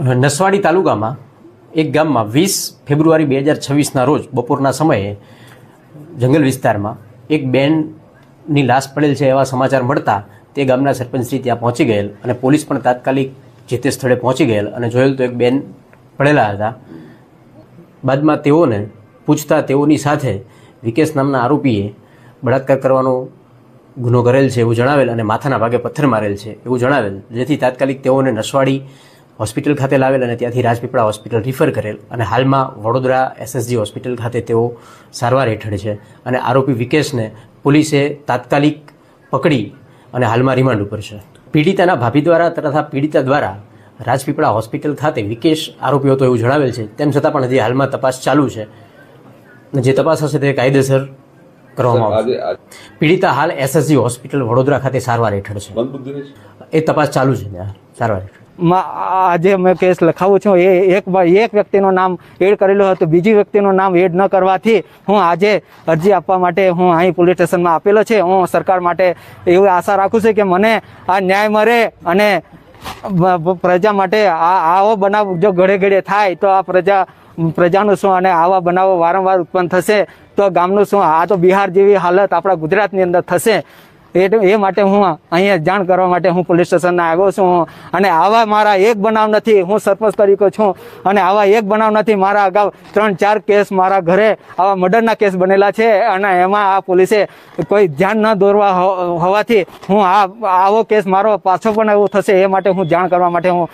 નસવાડી તાલુકામાં એક ગામમાં 20 ફેબ્રુઆરી 2026ના રોજ બપોરના સમયે જંગલ વિસ્તારમાં એક બેનની લાશ પડેલ છે એવા સમાચાર મળતા તે ગામના સરપંચશ્રી ત્યાં પહોંચી ગયેલ અને પોલીસ પણ તાત્કાલિક જે તે સ્થળે પહોંચી ગયેલ અને જોયેલ તો એક બેન પડેલા હતા. બાદમાં તેઓને પૂછતા તેઓની સાથે વિકેશ નામના આરોપીએ બળાત્કાર કરવાનો ગુનો કરેલ છે એવું જણાવેલ અને માથાના ભાગે પથ્થર મારેલ છે એવું જણાવેલ, જેથી તાત્કાલિક તેઓને નસવાડી હોસ્પિટલ ખાતે લાવેલ અને ત્યાંથી રાજપીપળા હોસ્પિટલ રિફર કરેલ અને હાલમાં વડોદરા SSG હોસ્પિટલ ખાતે તેઓ સારવાર હેઠળ છે અને આરોપી વિકેશને પોલીસે તાત્કાલિક પકડી અને હાલમાં રિમાન્ડ ઉપર છે. પીડિતાના ભાભી દ્વારા તથા પીડિતા દ્વારા રાજપીપળા હોસ્પિટલ ખાતે વિકેશ આરોપી હતો એવું જણાવેલ છે. તેમ છતાં પણ હજી હાલમાં તપાસ ચાલુ છે. જે તપાસ હશે તે કાયદેસર કરવામાં આવશે. પીડિતા હાલ SSG હોસ્પિટલ વડોદરા ખાતે સારવાર હેઠળ છે. એ તપાસ ચાલુ છે ત્યાં સારવાર હેઠળ. આજે મેં કેસ લખાવું છું એ એક વ્યક્તિનું નામ એડ કરેલું હતું, બીજી વ્યક્તિનું નામ એડ ન કરવાથી હું આજે અરજી આપવા માટે હું અહીં પોલીસ સ્ટેશનમાં આપેલો છે. હું સરકાર માટે એવી આશા રાખું છું કે મને આ ન્યાય મળે અને પ્રજા માટે આવો બનાવ જો ઘડે ઘડે થાય તો આ પ્રજાનું શું અને આવા બનાવો વારંવાર ઉત્પન્ન થશે તો ગામનું શું. આ તો બિહાર જેવી હાલત આપણા ગુજરાતની અંદર થશે. એ માટે હું અહીંયા જાણ કરવા માટે હું પોલીસ સ્ટેશનમાં આવ્યો છું. અને આવા મારા એક બનાવ નથી, હું સરપંચ તરીકે છું અને આવા એક બનાવ નથી. મારા અગાઉ 3-4 કેસ મારા ઘરે આવા મર્ડરના કેસ બનેલા છે અને એમાં આ પોલીસે કોઈ ધ્યાન ન દોરવા હોવાથી હું આવો કેસ મારો પાછો પણ એવું થશે એ માટે હું જાણ કરવા માટે હું